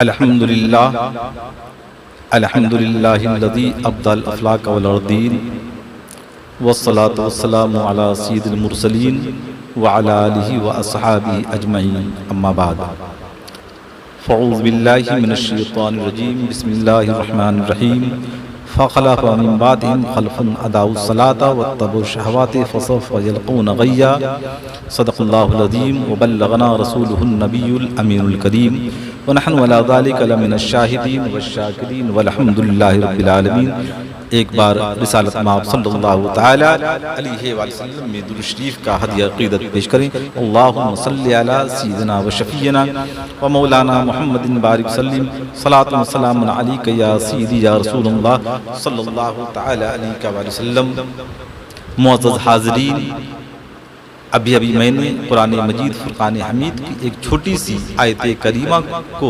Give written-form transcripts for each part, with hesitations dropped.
अल्हम्दुलिल्लाह अल्हम्दुलिल्लाहिल्लज़ी अब्दल अफ़लाक वल अर्दीन वस्सलातु वस्सलामु अला सय्यिदिल मुरसलीन व अला आलिहि व अस्हाबिहि अजमईन अम्मा बाद फ़अऊज़ु बिल्लाहि मिनश शैतानिर रजीम बिस्मिल्लाहिर रहमानिर रहीम फ़ख़लफ़ मिन बादिहिम ख़ल्फ़ुन अदाउस सलाता वत्तबउ शहवाति फ़सौफ़ यल्क़ून ग़य्या सदक़ल्लाहुल अज़ीम व बल्लग़ना रसूलुहुन नबियुल अमीनुल करीम व नहनु अला ज़ालिका लमिनश शाहिदीन वश्शाकिरीन वल्हम्दुलिल्लाहि रब्बिल आलमीन। एक बार रिसालत माब सल्लल्लाहु तआला अलैहि वसल्लम में दुरूद शरीफ का हदिया अक़ीदत पेश करें। अल्लाहुम्मा सल्लि अला सय्यिदिना व शफ़ीना व मौलाना मुहम्मदिन बारिक वसल्लिम सलातु व सलामुन अलैका या सय्यिदी या रसूलल्लाह सल्लल्लाहु तआला अलैहि वसल्लम। मुअज़्ज़ज़ हाज़रीन, अभी मैंने कुरान मजीद फ़ुरक़ान हमीद की एक छोटी सी आयत करीमा को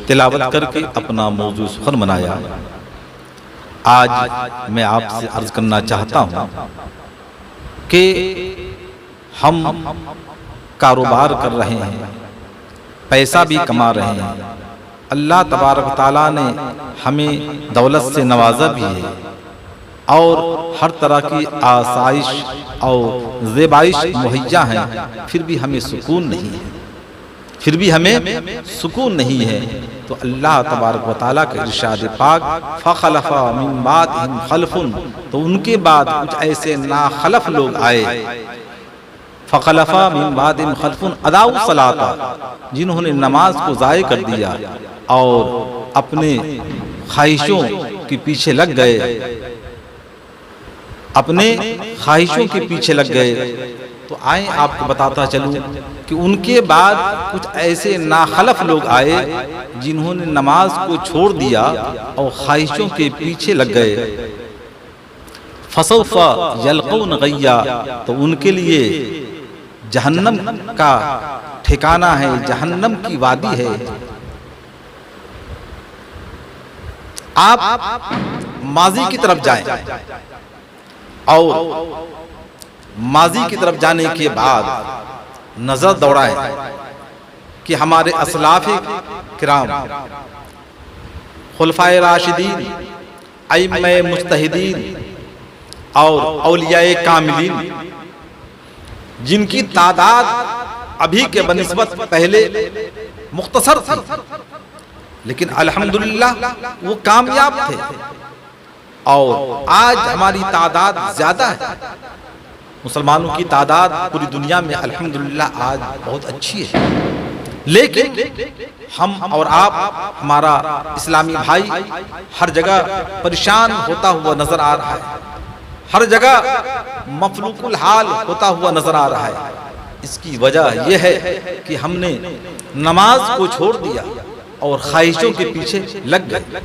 तिलावत करके अपना मौजू सुख़न बनाया। आज मैं आपसे अर्ज़ करना चाहता हूँ कि हम कारोबार कर रहे हैं, पैसा भी कमा रहे हैं, अल्लाह तबारक तआला ने हमें दौलत से नवाजा भी है और हर तरह की आसाइश और ज़ेबाइश मुहैया हैं, फिर भी हमें सुकून नहीं है, तो अल्लाह तबारक व तआला के इरशाद पाक फ़ख़लफ़ मिन बादिहिम ख़ल्फ़ुन, तो उनके बाद कुछ ऐसे नाखलफ लोग आए, फ़ख़लफ़ मिन बादिहिम ख़ल्फ़ुन अदाउस सलाता, जिन्होंने नमाज को ज़ाय कर दिया और अपने ख्वाहिशों के पीछे लग गए, तो आए आपको बताता चलूं कि उनके बाद कुछ ऐसे नाखलफ लोग आए जिन्होंने नमाज को छोड़ दिया और ख्वाहिशों के पीछे लग गए। फसौफ़ यल्क़ून ग़य्या, तो उनके लिए जहन्नम का ठिकाना है, जहन्नम की वादी है। आप माजी की तरफ जाएं और माजी की तरफ जाने के बाद नजर दौड़ाएं कि हमारे असलाफ़ किराम, खुलफ़ाए राशिदीन, अइम्मे मुज्तहिदीन और औलियाए कामिलीन, जिनकी तादाद अभी के बनिस्बत पहले मुख्तसर थी, लेकिन अल्हम्दुलिल्लाह वो कामयाब थे और आज हमारी तादाद ज्यादा है। मुसलमानों की तादाद पूरी दुनिया में अल्हम्दुलिल्लाह आज बहुत अच्छी है, लेकिन हम और आप, हमारा इस्लामी भाई हर जगह परेशान होता हुआ नजर आ रहा है, हर जगह मफलूकुल हाल होता हुआ नजर आ रहा है। इसकी वजह यह है कि हमने नमाज को छोड़ दिया और ख्वाहिशों के पीछे लग गए।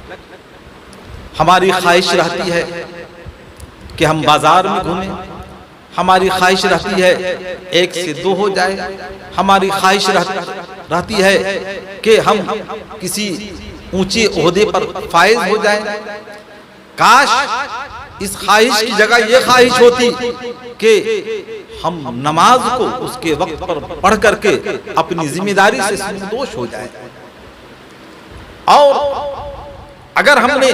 हमारी ख्वाहिश रहती है कि हम बाजार में घूमें, हमारी ख्वाहिश रहती है 1 से 2 हो जाए, हमारी ख्वाहिश रहती है कि हम किसी ऊंचे ओहदे पर फायज हो जाए। काश इस ख्वाहिश की जगह ये ख्वाहिश होती कि हम नमाज को उसके वक्त पर पढ़ करके अपनी जिम्मेदारी से संतोष हो जाए। और अगर हमने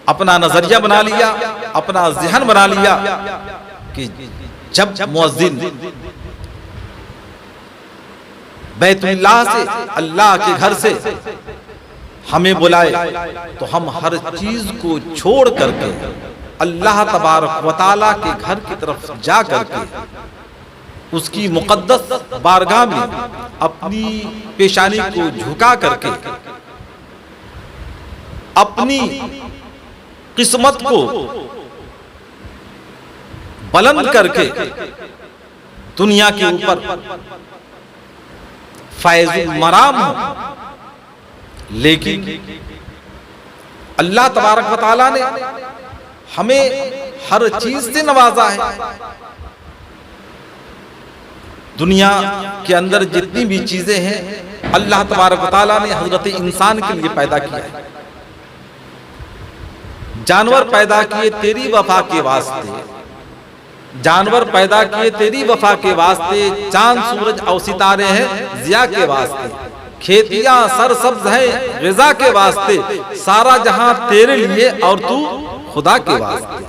अपना नजरिया बना लिया, अपना ज़हन बना लिया कि जब मुअज्जिन बैतुल्लाह से, अल्लाह के घर से हमें बुलाए, तो हम हर चीज को छोड़ करके अल्लाह तबारक व तआला के घर की तरफ जा करके उसकी मुक़द्दस बारगाह में अपनी पेशानी को झुका करके अपनी किस्मत को बुलंद करके दुनिया के ऊपर फैज़ुल मराम हो। लेकिन अल्लाह तबारक व तआला ने हमें हर चीज से नवाजा है। दुनिया के अंदर जितनी भी चीजें हैं अल्लाह तबारक व तआला ने हजरत इंसान के लिए पैदा किया है। जानवर पैदा किए तेरी वफा के वास्ते, जानवर पैदा किए तेरी वफा के वास्ते, चांद सूरज और सितारे हैं जिया के वास्ते। खेतियां सरसब्ज हैं ग़िज़ा के वास्ते, सारा जहां तेरे लिए और तू खुदा के वास्ते।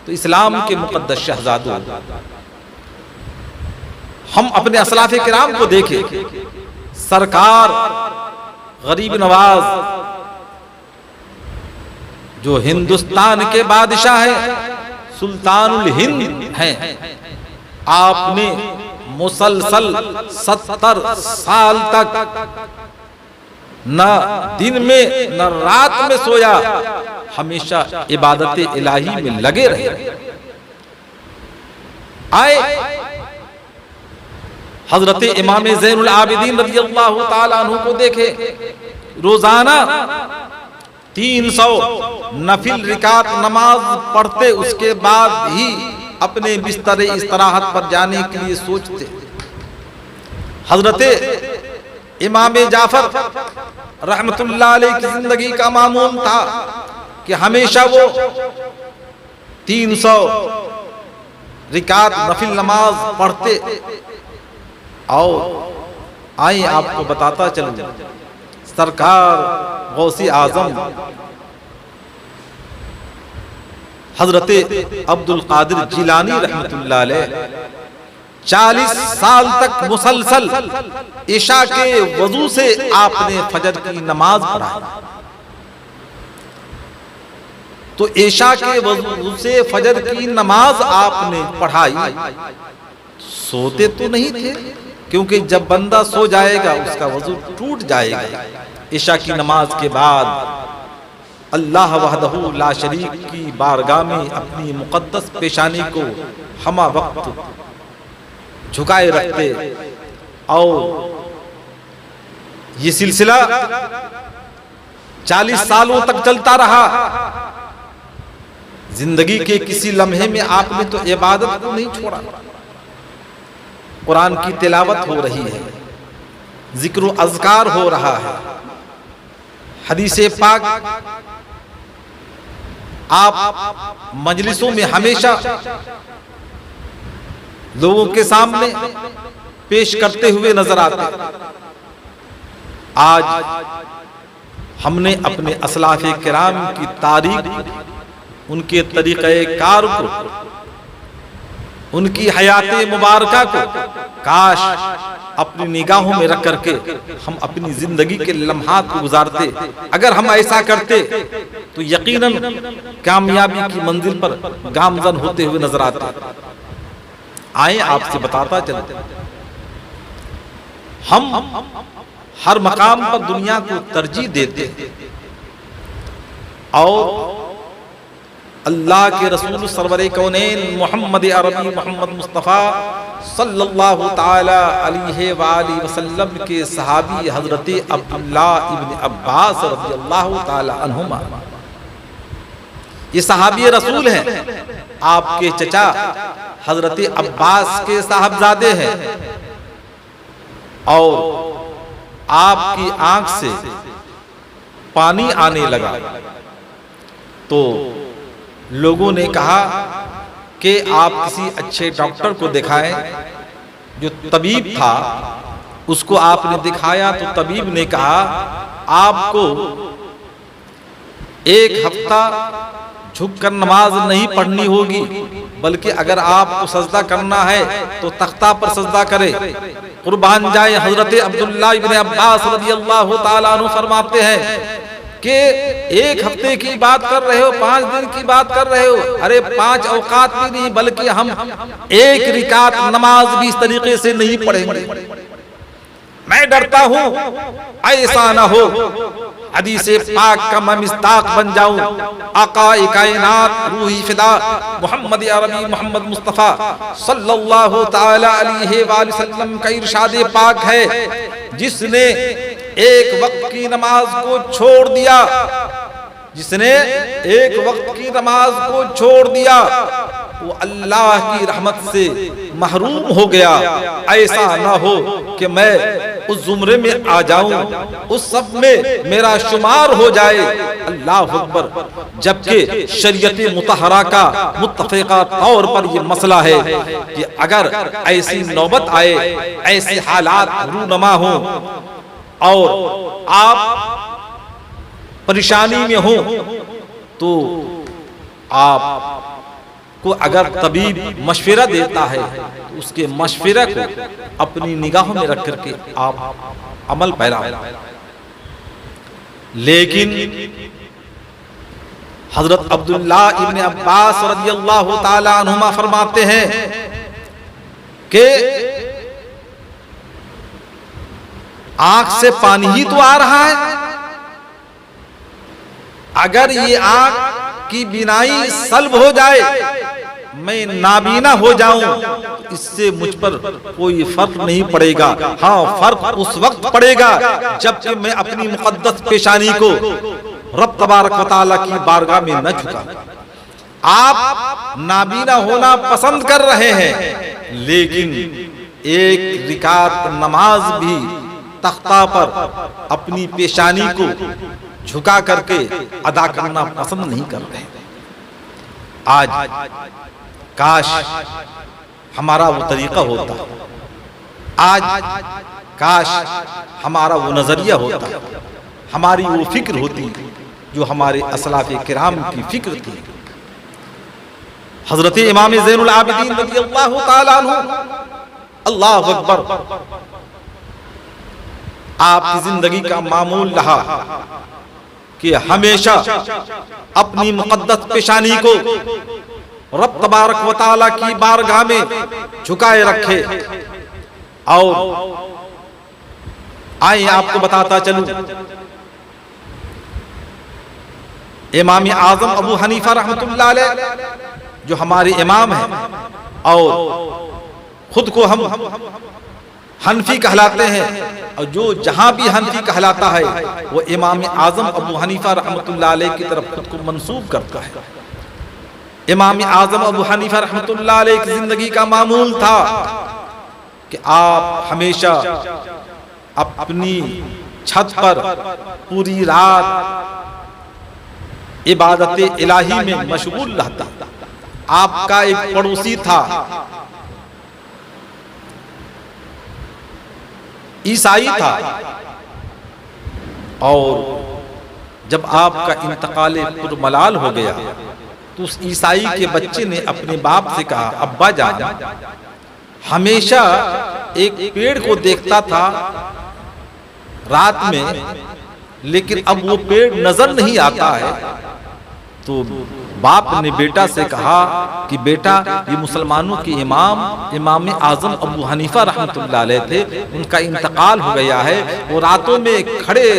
तो इस्लाम के मुक़द्दस शहज़ादों, हम अपने असलाफ़े किराम को देखें। सरकार गरीब नवाज जो हिंदुस्तान के बादशाह हैं, सुल्तानुल हिंद हैं, आपने मुसलसल 70 साल तक न दिन में न रात में सोया, हमेशा इबादत इलाही में लगे रहे। आए हजरत इमाम ज़ैनुल आबिदीन रज़ियल्लाहु ताला अन्हु को देखे, रोजाना 300 नफिल रिकात नमाज पढ़ते, उसके बाद ही अपने बिस्तर इस्तराहत पर जाने के लिए सोचते। हजरत इमाम जाफर रहमतुल्लाह अलैह की जिंदगी का मामूल था कि हमेशा वो 300 रिकात नफिल नमाज पढ़ते। और आइए आपको बताता चलूं, सरकार गौसी आजम हजरत अब्दुल कादिर जिलानी रहमतुल्लाह अलैह 40 साल तक मुसलसल इशा के वजू से आपने फजर की नमाज पढ़ाई। तो इशा के वजू से फजर की नमाज आपने पढ़ाई। सोते तो नहीं थे, क्योंकि जब बंदा सो जाएगा उसका वजू टूट जाएगा। इशा की नमाज के बाद अल्लाह वहदहू ला शरीक की बारगाह में अपनी मुक़द्दस पेशानी को हमा वक्त झुकाए रखते। और ये सिलसिला 40 सालों तक चलता रहा। जिंदगी के किसी लम्हे में आपने तो इबादत को नहीं छोड़ा। कुरान की तिलावत हो रही है, जिक्र अज़कार हो रहा है, हदीसे पाक आप मजलिसों में हमेशा लोगों के सामने पेश करते हुए नजर आते। आज हमने अपने असलाफ़े किराम की तारीख, उनके तरीक़े कार को, उनकी हयाते मुबारका को काश अपनी निगाहों में रख करके हम अपनी जिंदगी के लम्हात को गुजारते। अगर हम ऐसा करते तो यकीनन कामयाबी की मंजिल पर गामजन होते हुए नजर आते। आए आपसे बताता चलते, हम हर मकाम पर दुनिया को तरजीह देते और अल्लाह के रसूल सरवरे कौनैन मोहम्मद अरबी मोहम्मद मुस्तफ़ा सल्लल्लाहु ताला अलैहि वाली वसल्लम के सहाबी हजरत अब्दुल्ला इब्न अब्बास रज़ियल्लाहु ताला अन्हुमा, ये सहाबी रसूल हैं। आपके चचा हजरत अब्बास के साहबजादे हैं और आपकी आंख से पानी आने लगा तो लोगों ने कहा कि आप किसी अच्छे डॉक्टर को दिखाएं। जो तबीब था उसको आपने दिखाया तो तबीब ने कहा आपको 1 हफ्ता झुककर नमाज नहीं पढ़नी होगी, बल्कि अगर आपको सजदा करना है तो तख्ता पर सजदा करे। कुर्बान जाए हजरत अब्दुल्ला इब्न अब्बास रज़ियल्लाहु ताला अन्हु फरमाते हैं कि 1 हफ्ते की बात कर रहे हो, 5 दिन की बात कर रहे हो। अरे 5 औकात भी नहीं, बल्कि हम 1 रिकात नमाज भी इस तरीके से नहीं पढ़ेंगे। मैं डरता हूं ऐसा ना हो हदीसे पाक का मैं मिस्ताक बन जाऊं। आका कायनात रूही फिदा मोहम्मद अरबी मोहम्मद मुस्तफ़ा सल्लल्लाहु ताला अलैहि वसल्लम का इरशाद पाक है, जिसने 1 वक्त की नमाज को छोड़ दिया, जिसने 1 वक्त की नमाज को छोड़ दिया वो अल्लाह की रहमत से महरूम हो गया। ऐसा ना हो कि मैं उस जुमरे में आ जाऊं, उस सब में मेरा शुमार हो जाए। अल्लाह अकबर। जबकि शरीयत मुतहरा का मुत्तफ़िका तौर पर यह मसला है कि अगर ऐसी नौबत आए, ऐसे हालात रूनमा हो और आप परेशानी में हो तो आपको अगर तबीब मशवरा देता है तो उसके मशवरे को अपनी निगाहों में रख करके आप अमल पैरा। लेकिन हजरत अब्दुल्ला इब्न अब्बास रज़ियल्लाहु ताला अन्हुमा फरमाते हैं कि आंख से पानी ही तो आ रहा है, अगर ये आंख की बिनाई सल्ब हो जाए, मैं नाबीना हो जाऊं, इससे मुझ पर कोई फर्क नहीं पड़ेगा। हाँ, फर्क उस वक्त पड़ेगा जबकि मैं अपनी मुकद्दस पेशानी को रब तबारक व तआला की बारगाह में न झुका। आप नाबीना होना पसंद कर रहे हैं, लेकिन एक रिकात नमाज भी तख्ता पर अपनी पेशानी को झुका करके अदा करना पसंद नहीं कर रहे। आज काश हमारा वो तरीका होता, आज काश हमारा वो नजरिया होता, हमारी वो फिक्र होती जो हमारे असलाफ़े किराम की फिक्र थी। हजरत इमाम ज़ैनुल आबिदीन रज़ियल्लाहु ताला अन्हु, अल्लाहु अकबर, आपकी जिंदगी का मामूल रहा कि हमेशा अपनी मुकद्दस पेशानी को रब तबारक व तआला की बारगाह में झुकाए रखे। और आइए आपको बताता चलूं, इमाम आजम अबू हनीफा रहमतुल्लाह अलैह जो हमारे इमाम हैं और खुद को हम हनफी कहलाते हैं, और जो जहां भी हनफी कहलाता है वो इमाम आजम अबू हनीफा रहमतुल्लाह अलैह की तरफ खुद को मंसूब करता है। इमाम आजम अबू हनीफा रहमतुल्लाह अलैह की जिंदगी का मामूल था कि आप हमेशा अपनी छत पर पूरी रात इबादत इलाही में मशगूल रहता। आपका एक पड़ोसी था, ईसाई था, और जब आपका इंतकाल पुरमलाल हो गया तो उस ईसाई के बच्चे ने अपने बाप से कहा, अब्बा जान, हमेशा एक पेड़ को देखता था रात में, लेकिन अब वो पेड़ नजर नहीं आता है। तो बाप ने बेटा से कहा कि बेटा, ये मुसलमानों के इमाम आजम अबू हनीफा रहमतुल्लाह अलैह थे, उनका इंतकाल हो गया है। वो रातों में खड़े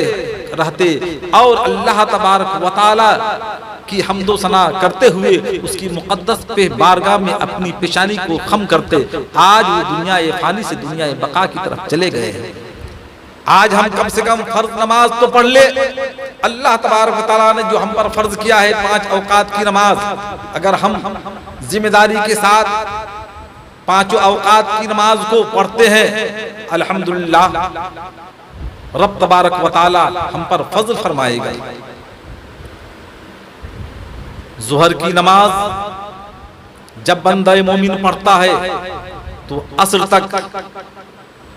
रहते और अल्लाह तबारक व तआला की हम्दो सना करते हुए उसकी मुकद्दस पे बारगाह में अपनी पेशानी को खम करते। आज वो दुनिया फानी से दुनिया बका की तरफ चले गए हैं। आज हम कम से कम फर्ज नमाज तो पढ़ ले। अल्लाह तबारक व तआला ने जो हम पर फर्ज किया है 5 औकात की नमाज, अगर हम जिम्मेदारी के साथ 5 औकात की नमाज को पढ़ते हैं, अल्हम्दुलिल्लाह रब तबारक व तआला हम पर फजल फरमाएगा। ज़ुहर की नमाज जब बंदा मोमिन पढ़ता है तो असर तक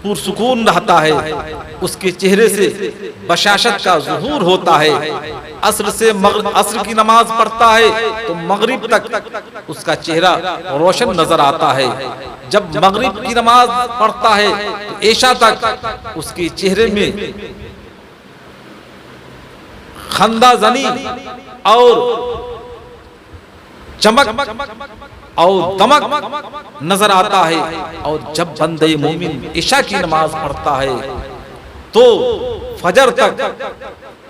पुरसुकून रहता है, उसके चेहरे से बशाशत का ज़ुहूर होता है। असर की नमाज पढ़ता है तो मगरिब तक उसका चेहरा रोशन नजर आता है। जब मगरिब की नमाज पढ़ता है तो ऐशा तक उसके चेहरे में खंदाजनी और चमक और दमक नजर आता है। और जब बंदे मोमिन इशा की नमाज पढ़ता है तो फजर तक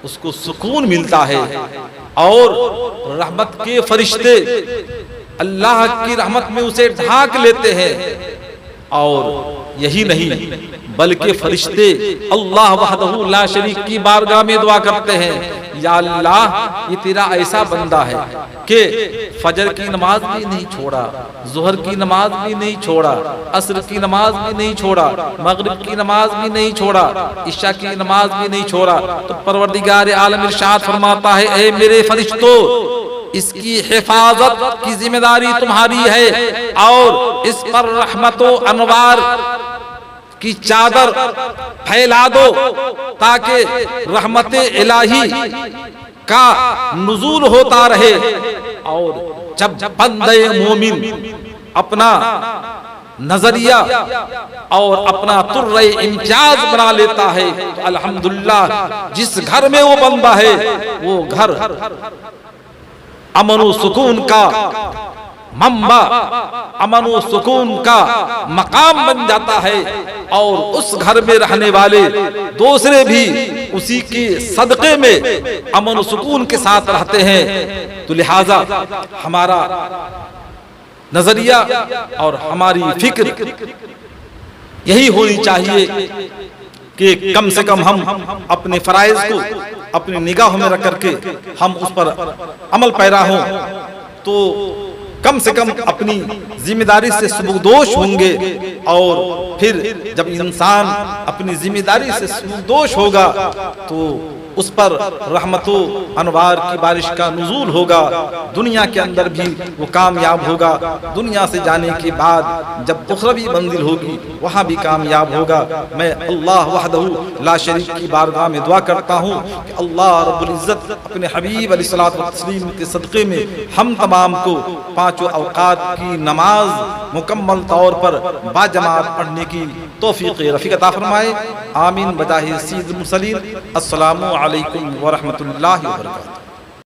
उसको सुकून मिलता है और रहमत के फरिश्ते अल्लाह की रहमत में उसे ढांक लेते हैं। और यही नहीं बल्कि फरिश्ते अल्लाह वहदहू ला शरीक की बारगाह में दुआ करते हैं, या अल्लाह, ये तेरा ऐसा बंदा है कि फजर की नमाज भी नहीं छोड़ा, ज़ुहर की नमाज भी नहीं छोड़ा, असर की नमाज भी नहीं छोड़ा, मगरिब की नमाज भी नहीं छोड़ा, इशा की नमाज भी नहीं छोड़ा। तो परवरदिगार आलम इरशाद फरमाता है, ऐ मेरे फरिश्तों, इसकी हिफाजत की जिम्मेदारी तुम्हारी है और इस पर रहमतो अनवार की चादर फैला दो ताकि रहमते इलाही का नुज़ूल होता रहे। और जब बंदे मोमिन अपना नजरिया और अपना तुर्रे इम्तियाज बना लेता है तो अल्हम्दुलिल्लाह जिस घर में वो बंदा है वो घर अमन व सुकून का मंबा, अमन व सुकून का मकाम बन जाता है और उस घर में रहने वाले दूसरे भी उसी के सदक़े में अमन व सुकून के साथ रहते हैं। तो लिहाजा हमारा नजरिया और हमारी फिक्र यही होनी चाहिए कि कम से कम हम अपने फराइज को अपनी निगाह में रख करके हम उस पर अमल पैरा हों, तो कम से कम अपनी जिम्मेदारी से सुबुकदोश होंगे। और फिर जब इंसान अपनी जिम्मेदारी से सुबुकदोश होगा तो उस पर रहमतो अनवार की बारिश का नुज़ूल होगा, दुनिया के अंदर भी वो कामयाब होगा, दुनिया से जाने के बाद जब उखरवी मंजिल होगी वहाँ भी कामयाब होगा। मैं अल्लाह वहदहू ला शरीक की बारगाह में दुआ करता हूँ कि अल्लाह रब्बुल इज़्ज़त अपने हबीब अलैहिस्सलातु वस्सलाम के सदक़े में हम तमाम को पाँचों औक़ात की नमाज मुकम्मल तौर पर बाजमात पढ़ने की तौफ़ीक़ रफ़ीक़ अता फरमाए। आमीन बजाहि सय्यिदुल मुरसलीन। अस्सलामु अलैकुम व रहमतुल्लाहि व बरकातुहू।